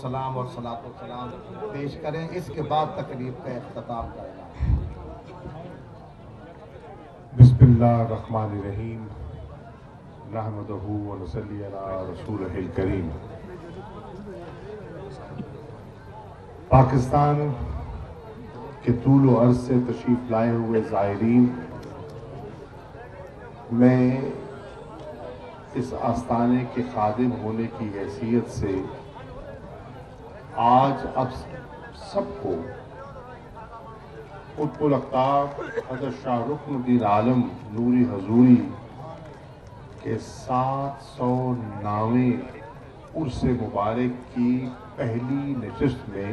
वस्सलाम और सलातो सलाम पेश करें। इसके बाद तकरीब का इख्तिताम करना। बिस्मिल्लाहिर्रहमानिर्रहीम नहमदुहु व नसल्ली अला रसूलिहिल करीम। पाकिस्तान के तूल व अर्ज़ से तशरीफ़ लाए हुए ज़ायरीन, मैं इस आस्ताने के खादिम होने की हैसियत से आज अब सबको कुतुबुल अक़ताब हज़रत शाह रुकनुद्दीन आलम नूरी हजूरी के 700वें उर्स मुबारक की पहली नशिस्त में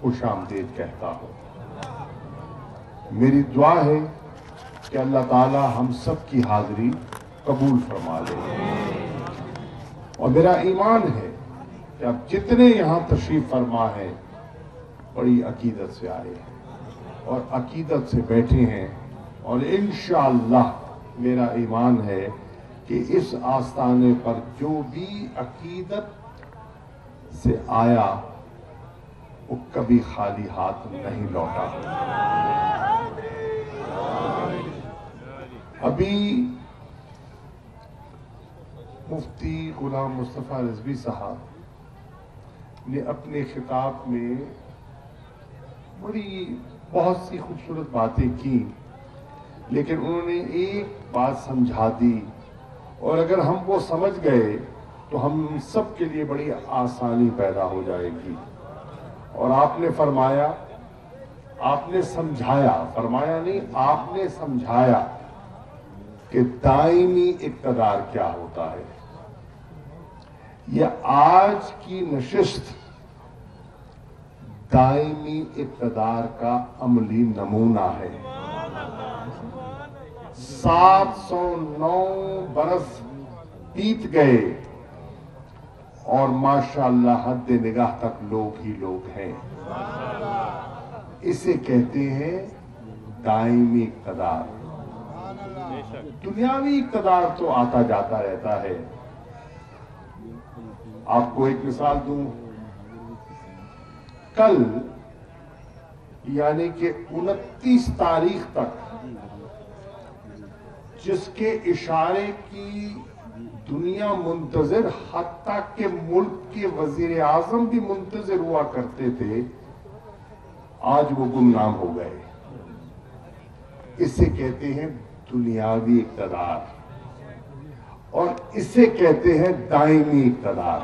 खुशामदीद कहता हूँ। मेरी दुआ है कि अल्लाह ताला हम सब की हाज़िरी कबूल फरमा ले, और मेरा ईमान है कि अब जितने यहाँ तशरीफ़ फरमा है बड़ी अकीदत से आए हैं और अकीदत से बैठे हैं, और इंशाअल्लाह मेरा ईमान है कि इस आस्ताने पर जो भी अकीदत से आया वो कभी खाली हाथ नहीं लौटा। अभी मुफ्ती गुलाम मुस्तफ़ा रिजवी साहब ने अपने खिताब में बहुत सी खूबसूरत बातें की, लेकिन उन्होंने एक बात समझा दी, और अगर हम वो समझ गए तो हम सब के लिए बड़ी आसानी पैदा हो जाएगी। और आपने फरमाया, आपने समझाया, फरमाया नहीं, आपने समझाया कि दायमी इक़्तिदार क्या होता है। यह आज की नशिस्त दायमी इक़्तिदार का अमली नमूना है। 709 बरस बीत गए और माशाअल्लाह हद निगाह तक लोग ही लोग हैं। इसे कहते हैं दायमी इक़्तिदार। दुनियावी इक़्तिदार तो आता जाता रहता है। आपको एक मिसाल दूं, कल यानी कि 29 तारीख तक जिसके इशारे की दुनिया मुंतजिर, हत्ता के मुल्क के वजीर आजम भी मुंतजिर हुआ करते थे, आज वो गुमनाम हो गए। इसे कहते हैं दुनियावी इक़्तिदार, और इसे कहते हैं दायमी इक़्तिदार।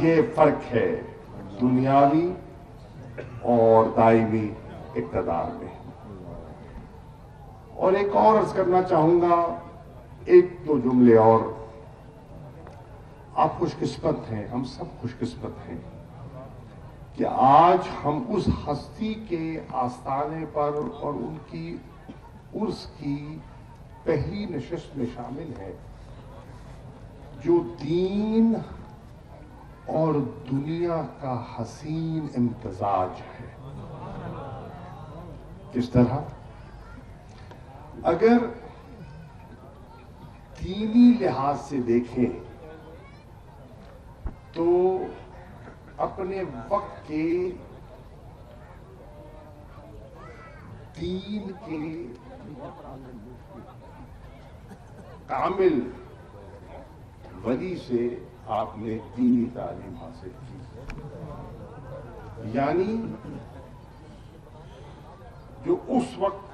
ये फर्क है दुनियावी और दायमी इक़्तिदार में। और एक और अर्ज करना चाहूंगा, एक दो जुमले और। आप खुशकिस्मत हैं, हम सब खुशकिस्मत हैं कि आज हम उस हस्ती के आस्थाने पर और उनकी उर्स की पहली नशिस्त में शामिल है जो दीन और दुनिया का हसीन इम्तिजाज है। किस तरह? अगर दीनी लिहाज से देखें तो अपने वक्त के दीन के कामिल वली से आपने दीनी तालीम हासिल की, यानी जो उस वक्त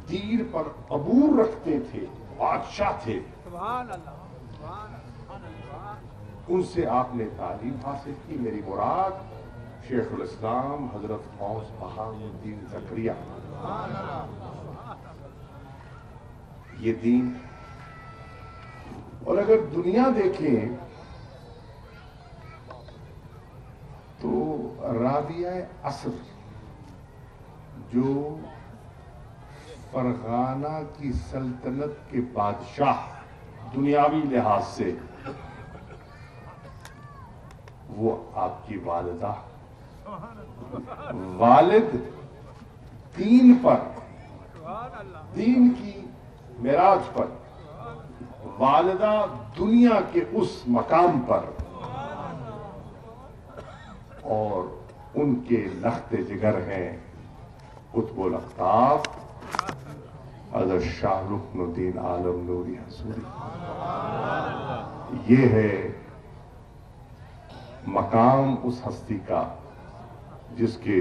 दीन पर अबूर रखते थे, बादशाह थे, उनसे आपने तालीम हासिल की। मेरी मुराद शेखुल इस्लाम हजरत गौस बहाउद्दीन ज़करिया। ये दीन। और अगर दुनिया देखें तो राबिया असर जो फरगाना की सल्तनत के बादशाह दुनियावी लिहाज से, वो आपकी वालिदा, वालिद दीन पर, दीन की मेराज पर, वालिदा दुनिया के उस मकाम पर, اور ان کے لخت جگر ہیں قطب الاقطاب حضرت شاہ رکن الدین عالم نوری حضوری. یہ ہے مقام اس ہستی کا جس کے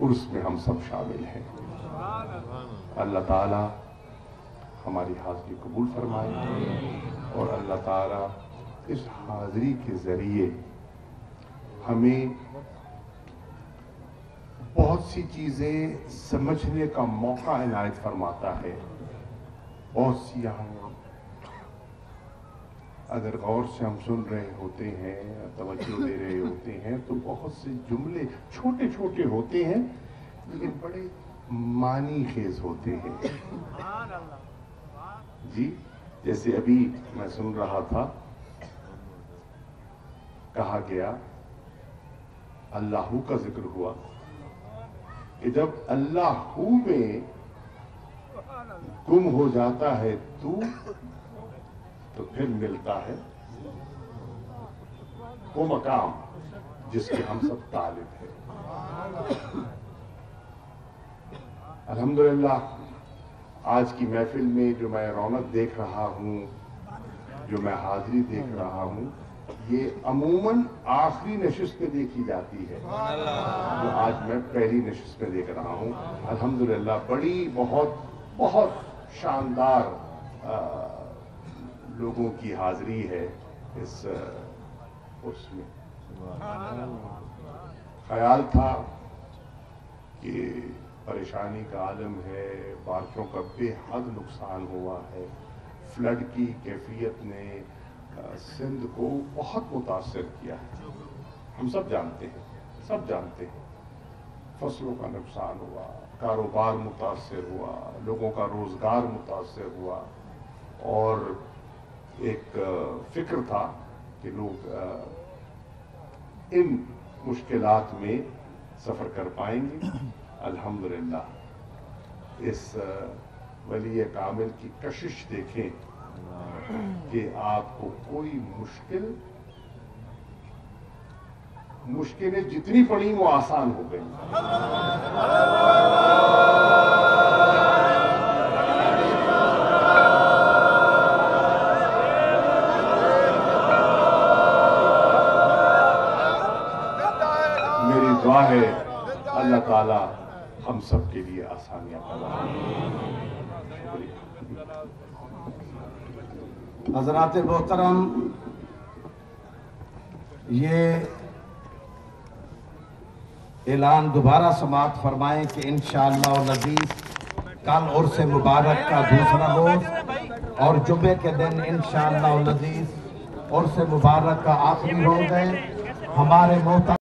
عرس میں ہم سب شامل ہیں. اللہ تعالی ہماری حاضری قبول فرمائے اور اللہ تعالی اس حاضری کے ذریعے ہمیں بہت سی چیزیں سمجھنے کا موقع عنایت فرماتا ہے. بہت سی یہاں اگر غور سے ہم سن رہے ہوتے ہیں، توجہ دے رہے ہوتے ہیں تو بہت سے جملے چھوٹے چھوٹے ہوتے ہیں لیکن بڑے معنی خیز ہوتے ہیں. جی جیسے ابھی میں سن رہا تھا، کہا گیا اللہ کا ذکر ہوا کہ جب اللہ میں گم ہو جاتا ہے تو پھر ملتا ہے وہ مقام جس کے ہم سب طالب ہیں. الحمدللہ آج کی محفل میں جو میں رونق دیکھ رہا ہوں، جو میں حاضری دیکھ رہا ہوں، یہ عموماً آخری نشست میں دیکھی جاتی ہے، جو آج میں پہلی نشست میں دیکھ رہا ہوں. الحمدللہ بڑی بہت شاندار لوگوں کی حاضری ہے اس میں. خیال تھا کہ پریشانی کا عالم ہے، بارشوں کا بے حد نقصان ہوا ہے، فلڈ کی کیفیت نے سندھ کو بہت متاثر کیا ہے. ہم سب جانتے ہیں فصلوں کا نقصان ہوا، کاروبار متاثر ہوا، لوگوں کا روزگار متاثر ہوا، اور ایک فکر تھا کہ لوگ ان مشکلات میں سفر کر پائیں گے. الحمدللہ اس ولی کامل کی کشش دیکھیں کہ آپ کو کوئی مشکلیں جتنی پڑی وہ آسان ہو گئی. میری دعا ہے اللہ تعالی ہم سب کے لیے آسانیاں پیدا کرے. حضرات محترم، یہ اعلان دوبارہ سماعت فرمائیں کہ انشاءاللہ العزیز کل عرس مبارک کا دوسرا روز اور جمعے کے دن انشاءاللہ العزیز عرس مبارک کا آخری روز ہے. ہمارے محترم